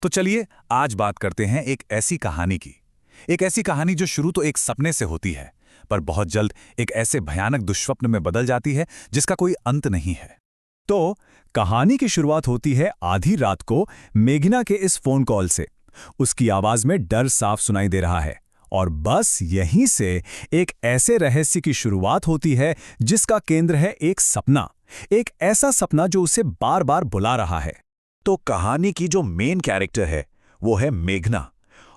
तो चलिए आज बात करते हैं एक ऐसी कहानी की। एक ऐसी कहानी जो शुरू तो एक सपने से होती है, पर बहुत जल्द एक ऐसे भयानक दुष्स्वप्न में बदल जाती है जिसका कोई अंत नहीं है। तो कहानी की शुरुआत होती है आधी रात को मेघना के इस फोन कॉल से। उसकी आवाज में डर साफ सुनाई दे रहा है और बस यहीं से एक ऐसे रहस्य की शुरुआत होती है जिसका केंद्र है एक सपना। एक ऐसा सपना जो उसे बार बार बुला रहा है। तो कहानी की जो मेन कैरेक्टर है वो है मेघना,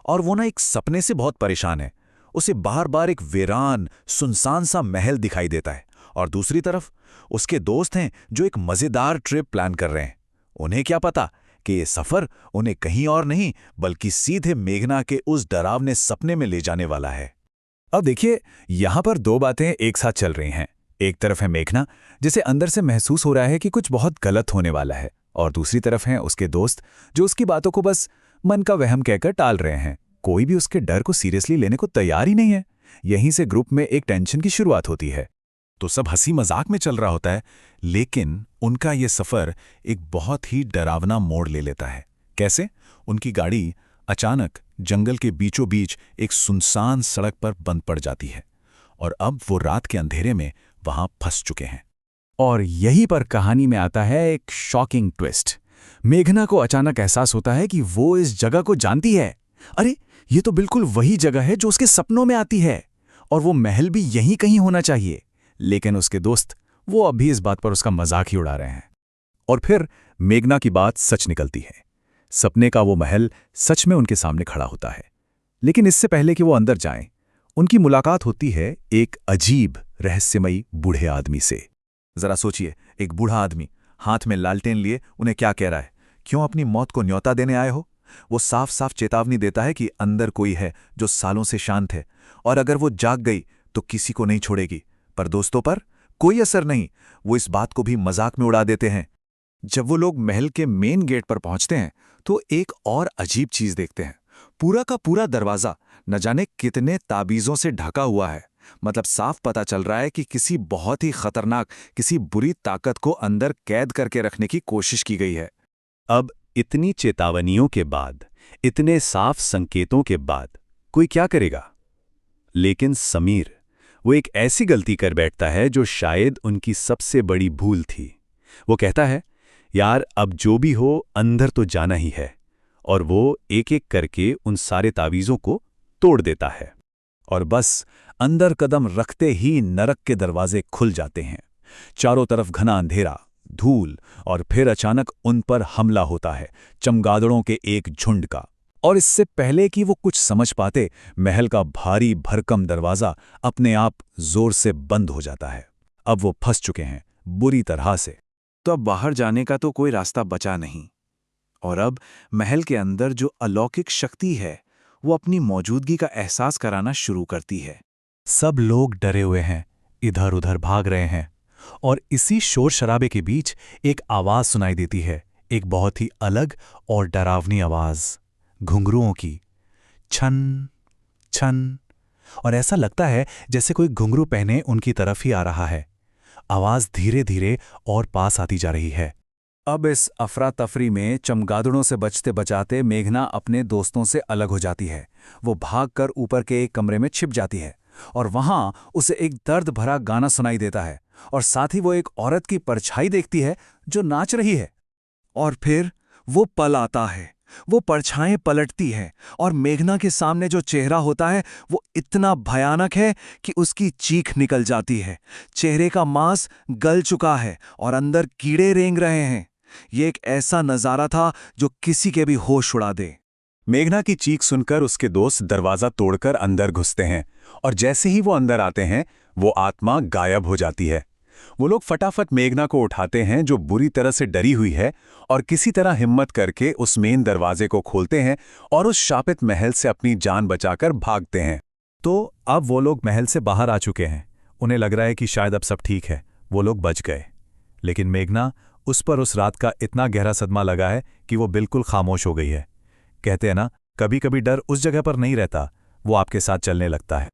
और वो ना एक सपने से बहुत परेशान है। उसे बार बार एक वीरान सुनसान सा महल दिखाई देता है और दूसरी तरफ उसके दोस्त हैं जो एक मजेदार ट्रिप प्लान कर रहे हैं। उन्हें क्या पता कि ये सफर उन्हें कहीं और नहीं बल्कि सीधे मेघना के उस डरावने सपने में ले जाने वाला है। अब देखिए, यहां पर दो बातें एक साथ चल रही हैं। एक तरफ है मेघना जिसे अंदर से महसूस हो रहा है कि कुछ बहुत गलत होने वाला है, और दूसरी तरफ हैं उसके दोस्त जो उसकी बातों को बस मन का वहम कहकर टाल रहे हैं। कोई भी उसके डर को सीरियसली लेने को तैयार ही नहीं है। यहीं से ग्रुप में एक टेंशन की शुरुआत होती है। तो सब हंसी मजाक में चल रहा होता है, लेकिन उनका ये सफर एक बहुत ही डरावना मोड़ ले लेता है। कैसे? उनकी गाड़ी अचानक जंगल के बीचों बीच एक सुनसान सड़क पर बंद पड़ जाती है और अब वो रात के अंधेरे में वहां फंस चुके हैं। और यहीं पर कहानी में आता है एक शॉकिंग ट्विस्ट। मेघना को अचानक एहसास होता है कि वो इस जगह को जानती है। अरे, ये तो बिल्कुल वही जगह है जो उसके सपनों में आती है, और वो महल भी यहीं कहीं होना चाहिए। लेकिन उसके दोस्त वो अब भी इस बात पर उसका मजाक ही उड़ा रहे हैं। और फिर मेघना की बात सच निकलती है। सपने का वो महल सच में उनके सामने खड़ा होता है। लेकिन इससे पहले कि वो अंदर जाएं, उनकी मुलाकात होती है एक अजीब रहस्यमयी बूढ़े आदमी से। जरा सोचिए, एक बूढ़ा आदमी हाथ में लालटेन लिए उन्हें क्या कह रहा है? क्यों अपनी मौत को न्योता देने आए हो? वो साफ साफ चेतावनी देता है कि अंदर कोई है जो सालों से शांत है, और अगर वो जाग गई तो किसी को नहीं छोड़ेगी। पर दोस्तों पर कोई असर नहीं। वो इस बात को भी मजाक में उड़ा देते हैं। जब वो लोग महल के मेन गेट पर पहुंचते हैं तो एक और अजीब चीज देखते हैं। पूरा का पूरा दरवाजा न जाने कितने ताबीजों से ढका हुआ है। मतलब साफ पता चल रहा है कि किसी बहुत ही खतरनाक, किसी बुरी ताकत को अंदर कैद करके रखने की कोशिश की गई है। अब इतनी चेतावनियों के बाद, इतने साफ संकेतों के बाद कोई क्या करेगा? लेकिन समीर, वो एक ऐसी गलती कर बैठता है जो शायद उनकी सबसे बड़ी भूल थी। वो कहता है, यार अब जो भी हो अंदर तो जाना ही है। और वो एक एक करके उन सारे तावीज़ों को तोड़ देता है। और बस अंदर कदम रखते ही नरक के दरवाजे खुल जाते हैं। चारों तरफ घना अंधेरा, धूल, और फिर अचानक उन पर हमला होता है चमगादड़ों के एक झुंड का। और इससे पहले कि वो कुछ समझ पाते, महल का भारी भरकम दरवाजा अपने आप जोर से बंद हो जाता है। अब वो फंस चुके हैं बुरी तरह से। तो अब बाहर जाने का तो कोई रास्ता बचा नहीं। और अब महल के अंदर जो अलौकिक शक्ति है वो अपनी मौजूदगी का एहसास कराना शुरू करती है। सब लोग डरे हुए हैं, इधर उधर भाग रहे हैं, और इसी शोर शराबे के बीच एक आवाज सुनाई देती है। एक बहुत ही अलग और डरावनी आवाज, घुंघरुओं की, छन छन। और ऐसा लगता है जैसे कोई घुंघरू पहने उनकी तरफ ही आ रहा है। आवाज धीरे धीरे और पास आती जा रही है। अब इस अफरा तफरी में चमगादड़ों से बचते बचाते मेघना अपने दोस्तों से अलग हो जाती है। वो भागकर ऊपर के एक कमरे में छिप जाती है, और वहां उसे एक दर्द भरा गाना सुनाई देता है, और साथ ही वो एक औरत की परछाई देखती है जो नाच रही है। और फिर वो पल आता है, वो परछाएं पलटती हैं, और मेघना के सामने जो चेहरा होता है वो इतना भयानक है कि उसकी चीख निकल जाती है। चेहरे का मांस गल चुका है और अंदर कीड़े रेंग रहे हैं। ये एक ऐसा नजारा था जो किसी के भी होश उड़ा दे। मेघना की चीख सुनकर उसके दोस्त दरवाजा तोड़कर अंदर घुसते हैं, और जैसे ही वो अंदर आते हैं वो आत्मा गायब हो जाती है। वो लोग फटाफट मेघना को उठाते हैं जो बुरी तरह से डरी हुई है, और किसी तरह हिम्मत करके उस मेन दरवाजे को खोलते हैं और उस शापित महल से अपनी जान बचाकर भागते हैं। तो अब वो लोग महल से बाहर आ चुके हैं। उन्हें लग रहा है कि शायद अब सब ठीक है, वो लोग बच गए। लेकिन मेघना, उस पर उस रात का इतना गहरा सदमा लगा है कि वो बिल्कुल खामोश हो गई है। कहते हैं ना, कभी कभी डर उस जगह पर नहीं रहता, वो आपके साथ चलने लगता है।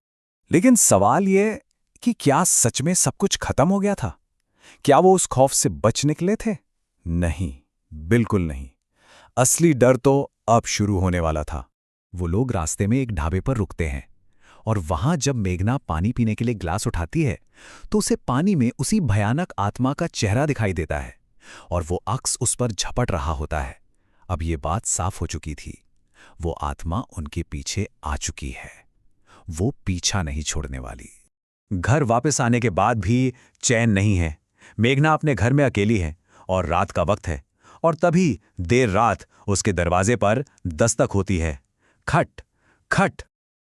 लेकिन सवाल ये कि क्या सच में सब कुछ खत्म हो गया था? क्या वो उस खौफ से बच निकले थे? नहीं, बिल्कुल नहीं। असली डर तो अब शुरू होने वाला था। वो लोग रास्ते में एक ढाबे पर रुकते हैं और वहां जब मेघना पानी पीने के लिए ग्लास उठाती है तो उसे पानी में उसी भयानक आत्मा का चेहरा दिखाई देता है और वो अक्स उस पर झपट रहा होता है। अब ये बात साफ हो चुकी थी, वो आत्मा उनके पीछे आ चुकी है। वो पीछा नहीं छोड़ने वाली। घर वापस आने के बाद भी चैन नहीं है। मेघना अपने घर में अकेली है और रात का वक्त है और तभी देर रात उसके दरवाजे पर दस्तक होती है। खट खट।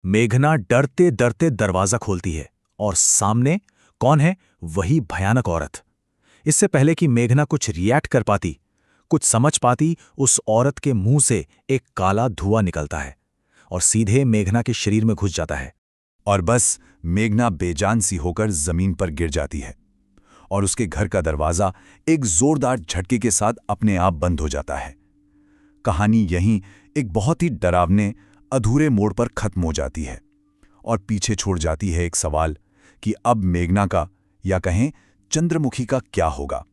मेघना डरते डरते दरवाजा खोलती है और सामने कौन है? वही भयानक औरत। इससे पहले कि मेघना कुछ रिएक्ट कर पाती, कुछ समझ पाती, उस औरत के मुंह से एक काला धुआं निकलता है और सीधे मेघना के शरीर में घुस जाता है और बस मेघना बेजान सी होकर जमीन पर गिर जाती है और उसके घर का दरवाजा एक जोरदार झटके के साथ अपने आप बंद हो जाता है। कहानी यहीं एक बहुत ही डरावने अधूरे मोड़ पर खत्म हो जाती है और पीछे छोड़ जाती है एक सवाल कि अब मेघना का, या कहें चंद्रमुखी का, क्या होगा।